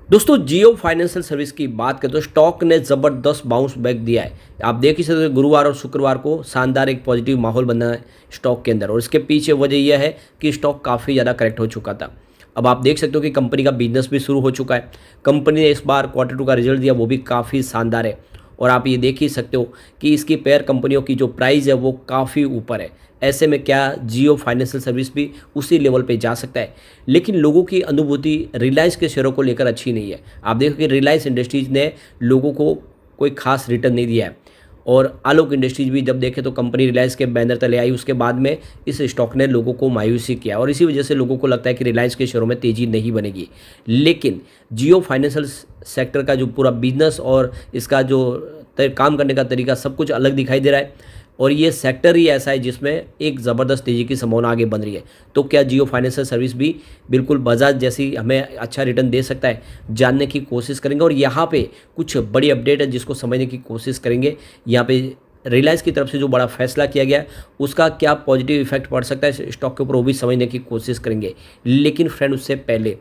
दोस्तों जियो financial service की बात करें तो स्टॉक ने ज़बरदस्त बाउंस बैक दिया है। आप देख ही सकते हो गुरुवार और शुक्रवार को शानदार एक पॉजिटिव माहौल बना है स्टॉक के अंदर, और इसके पीछे वजह यह है कि स्टॉक काफ़ी ज़्यादा करेक्ट हो चुका था। अब आप देख सकते हो कि कंपनी का बिजनेस भी शुरू हो चुका है। कंपनी ने इस बार क्वार्टर 2 का रिजल्ट दिया, वो भी काफ़ी शानदार है। और आप ये देख ही सकते हो कि इसकी पेयर कंपनियों की जो प्राइस है वो काफ़ी ऊपर है। ऐसे में क्या जियो फाइनेंशियल सर्विस भी उसी लेवल पे जा सकता है? लेकिन लोगों की अनुभूति रिलायंस के शेयरों को लेकर अच्छी नहीं है। आप देखो कि रिलायंस इंडस्ट्रीज़ ने लोगों को कोई खास रिटर्न नहीं दिया है, और आलोक इंडस्ट्रीज भी जब देखें तो कंपनी रिलायंस के बैनर तले आई, उसके बाद में इस स्टॉक ने लोगों को मायूसी किया, और इसी वजह से लोगों को लगता है कि रिलायंस के शेयरों में तेज़ी नहीं बनेगी। लेकिन जियो फाइनेंशियल सेक्टर का जो पूरा बिजनेस और इसका जो काम करने का तरीका सब कुछ अलग दिखाई दे रहा है, और ये सेक्टर ही ऐसा है जिसमें एक ज़बरदस्त तेज़ी की संभावना आगे बन रही है। तो क्या जियो फाइनेंशियल सर्विस भी बिल्कुल बजाज जैसी हमें अच्छा रिटर्न दे सकता है? जानने की कोशिश करेंगे, और यहाँ पे कुछ बड़ी अपडेट है जिसको समझने की कोशिश करेंगे। यहाँ पे रिलायंस की तरफ से जो बड़ा फैसला किया गया है उसका क्या पॉजिटिव इफेक्ट पड़ सकता है स्टॉक के ऊपर, वो भी समझने की कोशिश करेंगे। लेकिन फ्रेंड, उससे पहले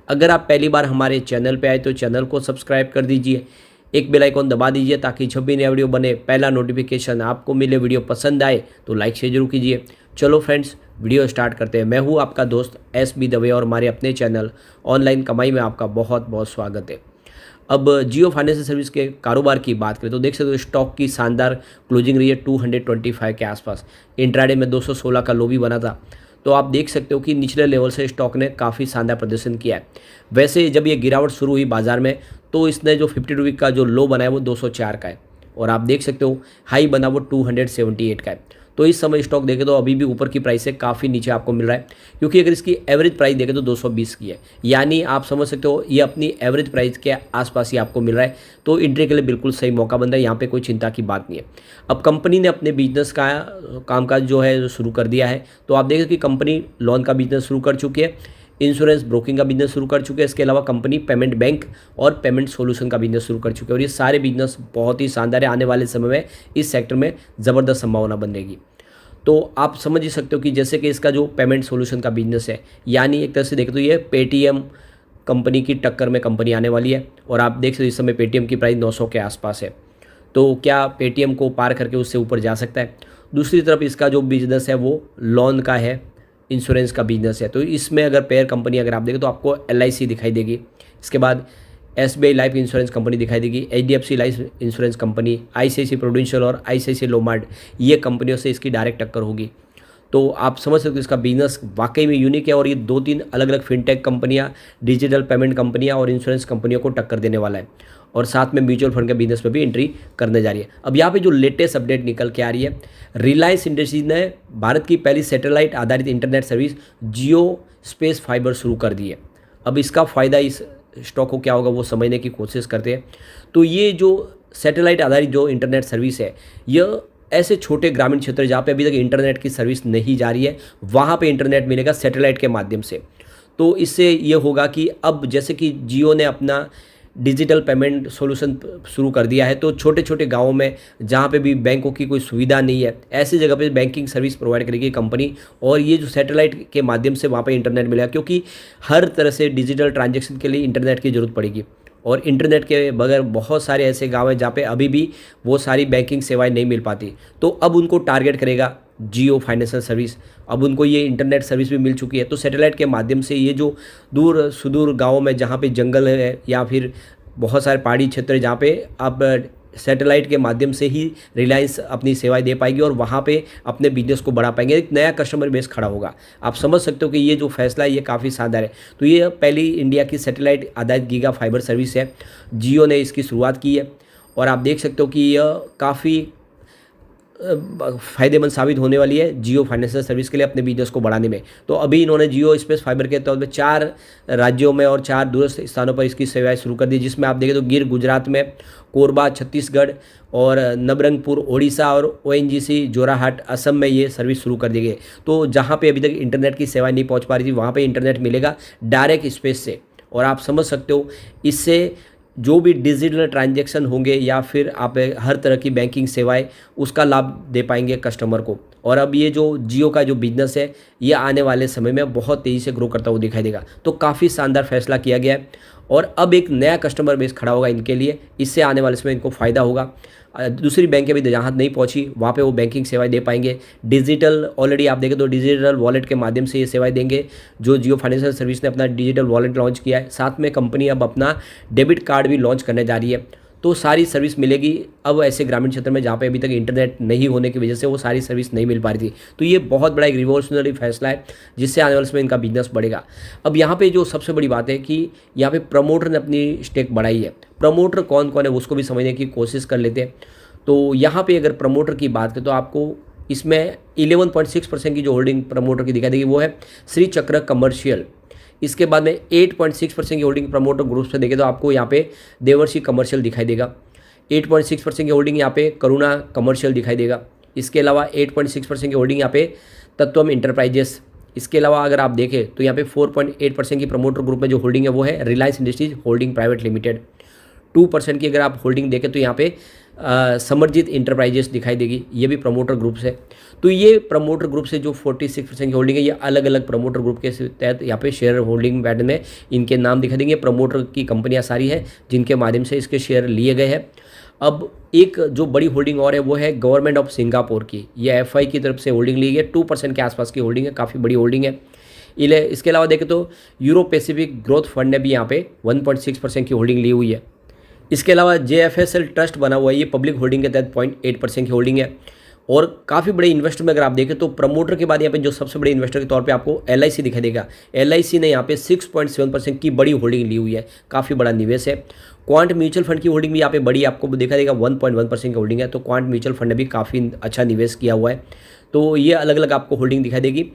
अगर आप पहली बार हमारे चैनल पर आए तो चैनल को सब्सक्राइब कर दीजिए, एक बेल आइकॉन दबा दीजिए ताकि जब भी नया वीडियो बने पहला नोटिफिकेशन आपको मिले। वीडियो पसंद आए तो लाइक शेयर जरूर कीजिए। चलो फ्रेंड्स, वीडियो स्टार्ट करते हैं। मैं हूं आपका दोस्त एस बी दवे, और हमारे अपने चैनल ऑनलाइन कमाई में आपका बहुत बहुत स्वागत है। अब जियो फाइनेंशियल सर्विस के कारोबार की बात करें तो देख सकते हो स्टॉक की शानदार क्लोजिंग रही है 225 के आसपास। इंट्राडे में 216 का लो भी बना था। तो आप देख सकते हो कि निचले लेवल से स्टॉक ने काफ़ी शानदार प्रदर्शन किया है। वैसे जब ये गिरावट शुरू हुई बाजार में तो इसने जो 52 वीक का जो लो बनाया वो 204 का है, और आप देख सकते हो हाई बना वो 278 का है। तो इस समय स्टॉक देखें तो अभी भी ऊपर की प्राइस से काफ़ी नीचे आपको मिल रहा है, क्योंकि अगर इसकी एवरेज प्राइस देखें तो 220 की है। यानी आप समझ सकते हो ये अपनी एवरेज प्राइस के आसपास ही आपको मिल रहा है। तो एंट्री के लिए बिल्कुल सही मौका बन रहा है, यहाँ पे कोई चिंता की बात नहीं है। अब कंपनी ने अपने बिजनेस का कामकाज जो है शुरू कर दिया है। तो आप देखें कि कंपनी लोन का बिजनेस शुरू कर चुकी है, इंश्योरेंस ब्रोकिंग का बिजनेस शुरू कर चुके हैं। इसके अलावा कंपनी पेमेंट बैंक और पेमेंट सॉल्यूशन का बिजनेस शुरू कर चुके हैं, और ये सारे बिजनेस बहुत ही शानदार है। आने वाले समय में इस सेक्टर में ज़बरदस्त संभावना बनेगी। तो आप समझ ही सकते हो कि जैसे कि इसका जो पेमेंट सॉल्यूशन का बिजनेस है, यानी एक तरह से देखें तो ये पेटीएम कंपनी की टक्कर में कंपनी आने वाली है। और आप देख सकते हो इस समय पेटीएम की प्राइस 900 के आसपास है। तो क्या पेटीएम को पार करके उससे ऊपर जा सकता है? दूसरी तरफ इसका जो बिजनेस है वो लोन का है, इंश्योरेंस का बिजनेस है। तो इसमें अगर पेयर कंपनी अगर आप देखें तो आपको LIC दिखाई देगी, इसके बाद SBI लाइफ इंश्योरेंस कंपनी दिखाई देगी, HDFC life insurance company, ICICI prudential और ICICI लोमार्ट, ये कंपनियों से इसकी डायरेक्ट टक्कर होगी। तो आप समझ सकते हो इसका बिजनेस वाकई में यूनिक है, और ये 2-3 अलग अलग फिनटेक कंपनियां, डिजिटल पेमेंट कंपनियां और इंश्योरेंस कंपनियों को टक्कर देने वाला है, और साथ में म्यूचुअल फंड के बिजनेस में भी एंट्री करने जा रही है। अब यहाँ पे जो लेटेस्ट अपडेट निकल के आ रही है, रिलायंस इंडस्ट्रीज ने भारत की पहली सैटेलाइट आधारित इंटरनेट सर्विस जियो स्पेस फाइबर शुरू कर दी है। अब इसका फ़ायदा इस स्टॉक को क्या होगा वो समझने की कोशिश करते हैं। तो ये जो सैटेलाइट आधारित जो इंटरनेट सर्विस है, यह ऐसे छोटे ग्रामीण क्षेत्र जहाँ पे अभी तक इंटरनेट की सर्विस नहीं जा रही है, वहाँ पे इंटरनेट मिलेगा सैटेलाइट के माध्यम से। तो इससे ये होगा कि अब जैसे कि जियो ने अपना डिजिटल पेमेंट सॉल्यूशन शुरू कर दिया है, तो छोटे छोटे गांवों में जहाँ पे भी बैंकों की कोई सुविधा नहीं है, ऐसी जगह पे बैंकिंग सर्विस प्रोवाइड करेगी कंपनी, और ये जो सैटेलाइट के माध्यम से वहाँ पे इंटरनेट मिलेगा, क्योंकि हर तरह से डिजिटल ट्रांजैक्शन के लिए इंटरनेट की ज़रूरत पड़ेगी। और इंटरनेट के बगैर बहुत सारे ऐसे गाँव हैं जहाँ पे अभी भी वो सारी बैंकिंग सेवाएं नहीं मिल पाती। तो अब उनको टारगेट करेगा जियो फाइनेंशियल सर्विस। अब उनको ये इंटरनेट सर्विस भी मिल चुकी है, तो सैटेलाइट के माध्यम से ये जो दूर सुदूर गाँवों में जहाँ पे जंगल है या फिर बहुत सारे पहाड़ी क्षेत्र है, जहाँ पे आप सैटेलाइट के माध्यम से ही रिलायंस अपनी सेवाएं दे पाएगी, और वहाँ पे अपने बिजनेस को बढ़ा पाएंगे। एक नया कस्टमर बेस खड़ा होगा। आप समझ सकते हो कि ये जो फैसला है ये काफ़ी शानदार है। तो ये पहली इंडिया की सैटेलाइट आधारित गीगा फाइबर सर्विस है, जियो ने इसकी शुरुआत की है, और आप देख सकते हो कि यह काफ़ी फ़ायदेमंद साबित होने वाली है जियो फाइनेंशियल सर्विस के लिए अपने बिजनेस को बढ़ाने में। तो अभी इन्होंने जियो स्पेस फाइबर के तौर पे 4 राज्यों में और 4 दूरस्थ स्थानों पर इसकी सेवाएं शुरू कर दी, जिसमें आप देखें तो गिर गुजरात में, कोरबा छत्तीसगढ़ और नबरंगपुर ओडिशा और ONGC जोराहाट असम में ये सर्विस शुरू कर दी गई। तो जहाँ पे अभी तक इंटरनेट की सेवाएं नहीं पहुँच पा रही थी, वहाँ पर इंटरनेट मिलेगा डायरेक्ट स्पेस से। और आप समझ सकते हो इससे जो भी डिजिटल ट्रांजैक्शन होंगे या फिर आप हर तरह की बैंकिंग सेवाएं उसका लाभ दे पाएंगे कस्टमर को। और अब ये जो जियो का जो बिजनेस है ये आने वाले समय में बहुत तेज़ी से ग्रो करता हुआ दिखाई देगा। तो काफ़ी शानदार फैसला किया गया है और अब एक नया कस्टमर बेस खड़ा होगा इनके लिए, इससे आने वाले समय इनको फ़ायदा होगा। दूसरी बैंकें भी जहाँ नहीं पहुँची वहाँ पे वो बैंकिंग सेवाएं दे पाएंगे। डिजिटल ऑलरेडी आप देखें तो डिजिटल वॉलेट के माध्यम से ये सेवाएं देंगे। जो जियो फाइनेंशियल सर्विस ने अपना डिजिटल वॉलेट लॉन्च किया है, साथ में कंपनी अब अपना डेबिट कार्ड भी लॉन्च करने जा रही है। तो सारी सर्विस मिलेगी अब ऐसे ग्रामीण क्षेत्र में जहाँ पे अभी तक इंटरनेट नहीं होने की वजह से वो सारी सर्विस नहीं मिल पा रही थी। तो ये बहुत बड़ा एक रिवॉल्यूशनरी फैसला है जिससे आने वाले समय इनका बिजनेस बढ़ेगा। अब यहाँ पे जो सबसे बड़ी बात है कि यहाँ पे प्रमोटर ने अपनी स्टेक बढ़ाई है। प्रमोटर कौन कौन है उसको भी समझने की कोशिश कर लेते हैं। तो यहाँ पर अगर प्रमोटर की बात करें तो आपको इसमें 11.6% की जो होल्डिंग प्रमोटर की दिखाई देगी वो है श्री चक्र कमर्शियल। इसके बाद में 8.6% की होल्डिंग प्रमोटर ग्रुप से देखें तो आपको यहाँ पे देवर्षि कमर्शियल दिखाई देगा। 8.6% की होल्डिंग यहाँ पे करुणा कमर्शियल दिखाई देगा। इसके अलावा 8.6% की होल्डिंग यहाँ पे तत्वम इंटरप्राइजेस। इसके अलावा अगर आप देखें तो यहाँ पे 4.8% की प्रमोटर ग्रुप में जो होल्डिंग है वो है Reliance industries holding private limited. 2% की अगर आप होल्डिंग देखें तो यहाँ पे समरजीत इंटरप्राइजेस दिखाई देगी, ये भी प्रमोटर ग्रुप से। तो ये प्रमोटर ग्रुप से जो 46% की होल्डिंग है ये अलग अलग प्रमोटर ग्रुप के तहत यहाँ पे शेयर होल्डिंग पैटर्न में इनके नाम दिखा देंगे। प्रमोटर की कंपनियाँ सारी हैं जिनके माध्यम से इसके शेयर लिए गए हैं। अब एक जो बड़ी होल्डिंग और है वो है गवर्नमेंट ऑफ सिंगापुर की, ये FI की तरफ से होल्डिंग ली है। 2% के आसपास की होल्डिंग है, काफ़ी बड़ी होल्डिंग है। इसके अलावा देखें तो यूरो पैसिफिक ग्रोथ फंड ने भी यहाँ पे 1.6% की होल्डिंग ली हुई है। इसके अलावा JFSL ट्रस्ट बना हुआ है, ये पब्लिक होल्डिंग के तहत 0.8% की होल्डिंग है। और काफ़ी बड़े इन्वेस्टर में अगर आप देखें तो प्रमोटर के बाद यहाँ पे जो सबसे बड़े इन्वेस्टर के तौर पे आपको LIC दिखाई देगा। LIC ने यहाँ पे 6.7% की बड़ी होल्डिंग ली हुई है, काफ़ी बड़ा निवेश है। क्वांट म्यूचुअल फंड की होल्डिंग भी यहाँ पे बड़ी आपको दिखा देगा, 1.1% की होल्डिंग है। तो क्वांट म्यूचुअल फंड ने भी काफ़ी अच्छा निवेश किया हुआ है। तो ये अलग अलग आपको होल्डिंग दिखाई देगी।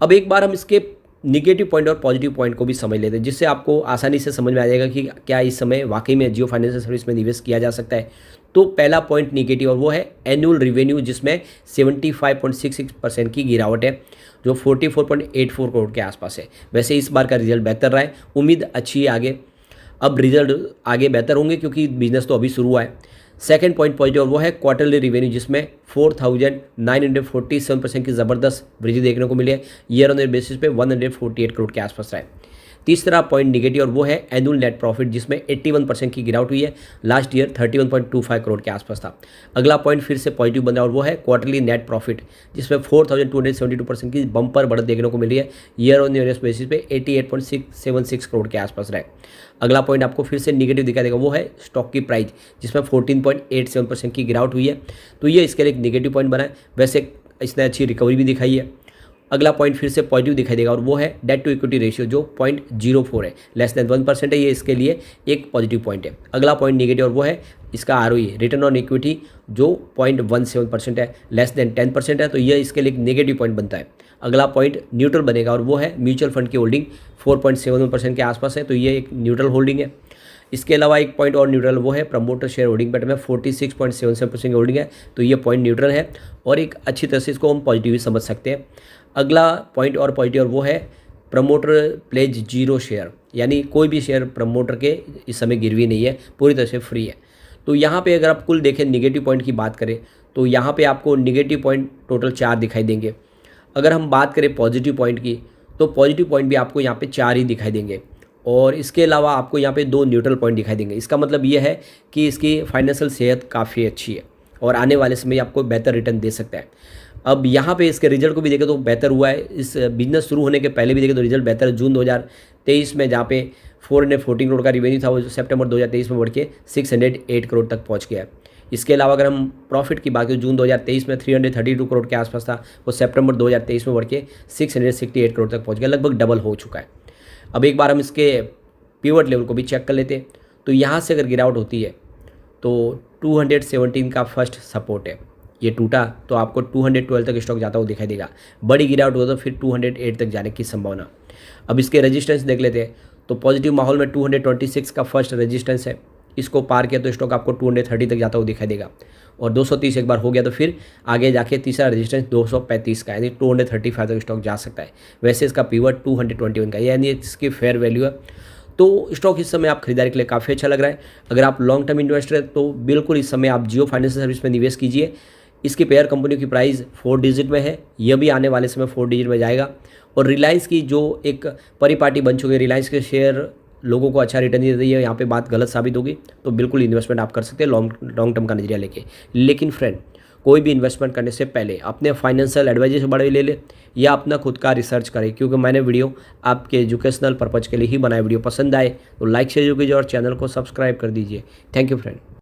अब एक बार हम इसके निगेटिव पॉइंट और पॉजिटिव पॉइंट को भी समझ लेते हैं, जिससे आपको आसानी से समझ में आ जाएगा कि क्या इस समय वाकई में जियो फाइनेंशियल सर्विस में निवेश किया जा सकता है। तो पहला पॉइंट निगेटिव और वो है एनुअल रेवेन्यू, जिसमें 75.66% की गिरावट है, जो 44.84 करोड़ के आसपास है। वैसे इस बार का रिजल्ट बेहतर रहा है, उम्मीद अच्छी है आगे। अब रिजल्ट आगे बेहतर होंगे क्योंकि बिजनेस तो अभी शुरू हुआ है। सेकंड पॉइंट पॉजिटिव और वो है क्वार्टरली रेवेन्यू, जिसमें 4,947% की ज़बरदस्त वृद्धि देखने को मिली है। ईयर ऑन ईयर बेसिस पे 148 करोड़ के आसपास रहा है। तीसरा पॉइंट निगेटिव और वो है एनुअल नेट प्रॉफिट, जिसमें 81% की गिरावट हुई है। लास्ट ईयर 31.25 करोड़ के आसपास था। अगला पॉइंट फिर से पॉजिटिव बन रहा है और वो है क्वार्टरली नेट प्रॉफिट, जिसमें 4,272% की बम्पर बढ़त देखने को मिली है। ईयर ऑन ईयर बेसिस पे 88.76 करोड़ के आसपास रहा है। अगला पॉइंट आपको फिर से निगेटिव दिखाई देगा, वो है स्टॉक की प्राइस, जिसमें 14.87% की गिरावट हुई है। तो ये इसके लिए एक निगेटिव पॉइंट बना है। वैसे इसने अच्छी रिकवरी भी दिखाई है। अगला पॉइंट फिर से पॉजिटिव दिखाई देगा और वो है डेट टू इक्विटी रेशियो, जो 0.04 है, लेस देन 1% है। ये इसके लिए एक पॉजिटिव पॉइंट है। अगला पॉइंट निगेटिव और वो है इसका ROE, रिटर्न ऑन इक्विटी, जो 0.17% है, लेस देन 10% है। तो ये इसके लिए एक नेगेटिव पॉइंट बनता है। अगला पॉइंट न्यूट्रल बनेगा और वो है म्यूचुअल फंड की होल्डिंग 4.71% के आसपास है। तो ये एक न्यूट्रल होल्डिंग है। इसके अलावा एक पॉइंट और न्यूट्रल वो है प्रमोटर शेयर होल्डिंग पैटर्न में 46.77% की होल्डिंग है। तो ये पॉइंट न्यूट्रल है और एक अच्छी तरह से इसको हम पॉजिटिव भी समझ सकते हैं। अगला पॉइंट और पॉजिटिव और वो है प्रमोटर प्लेज 0 शेयर, यानी कोई भी शेयर प्रमोटर के इस समय गिरवी नहीं है, पूरी तरह से फ्री है। तो यहाँ पे अगर आप कुल देखें निगेटिव पॉइंट की बात करें तो यहाँ पे आपको निगेटिव पॉइंट टोटल 4 दिखाई देंगे। अगर हम बात करें पॉजिटिव पॉइंट की तो पॉजिटिव पॉइंट भी आपको यहाँ पे 4 ही दिखाई देंगे और इसके अलावा आपको यहाँ पे 2 न्यूट्रल पॉइंट दिखाई देंगे। इसका मतलब ये है कि इसकी फाइनेंशियल सेहत काफ़ी अच्छी है और आने वाले समय आपको बेहतर रिटर्न दे सकता है। अब यहाँ पे इसके रिजल्ट को भी देखें तो बेहतर हुआ है। इस बिजनेस शुरू होने के पहले भी देखें तो रिजल्ट बेहतर है। जून 2023 में जहाँ पे 414 करोड़ का रिवेन्यू था, वो सितंबर 2023 में बढ़ के 608 करोड़ तक पहुँच गया है। इसके अलावा अगर हम प्रॉफिट की बात करें, जून 2023 में 332 करोड़ के आसपास था, वो सितंबर 2023 में बढ़ के 668 करोड़ तक पहुँच गया, लगभग डबल हो चुका है। अब एक बार हम इसके पिवट लेवल को भी चेक कर लेते हैं। तो यहाँ से अगर गिरावट होती है तो 217 का फर्स्ट सपोर्ट है, ये टूटा तो आपको 212 तक स्टॉक जाता हुआ दिखाई देगा। बड़ी गिरावट हो तो फिर 208 तक जाने की संभावना। अब इसके रेजिस्टेंस देख लेते हैं। तो पॉजिटिव माहौल में 226 का फर्स्ट रेजिस्टेंस है, इसको पार किया तो स्टॉक आपको 230 तक जाता हुआ दिखाई देगा और 230 एक बार हो गया तो फिर आगे जाके तीसरा रेजिस्टेंस 235 का, यानी 235 तक स्टॉक जा सकता है। वैसे इसका पिवट 221 का, यानी इसकी फेयर वैल्यू है। तो स्टॉक इस समय आप खरीदारी के लिए काफ़ी अच्छा लग रहा है। अगर आप लॉन्ग टर्म इन्वेस्टर हैं तो बिल्कुल इस समय आप जियो फाइनेंशियल सर्विस में निवेश कीजिए। इसकी पेयर कंपनी की प्राइस 4 डिजिट में है, यह भी आने वाले समय 4 डिजिट में जाएगा। और रिलायंस की जो एक परिपाटी बन चुकी है, रिलायंस के शेयर लोगों को अच्छा रिटर्न दे रही है, यहाँ पे बात गलत साबित होगी, तो बिल्कुल इन्वेस्टमेंट आप कर सकते हैं लॉन्ग टर्म का नजरिया लेके। लेकिन फ्रेंड, कोई भी इन्वेस्टमेंट करने से पहले अपने फाइनेंशियल एडवाइजर से बड़े ले ले या अपना खुद का रिसर्च करें, क्योंकि मैंने वीडियो आपके एजुकेशनल पर्पज़ के लिए ही बनाया। वीडियो पसंद आए तो लाइक शेयर कीजिए और चैनल को सब्सक्राइब कर दीजिए। Thank you friend.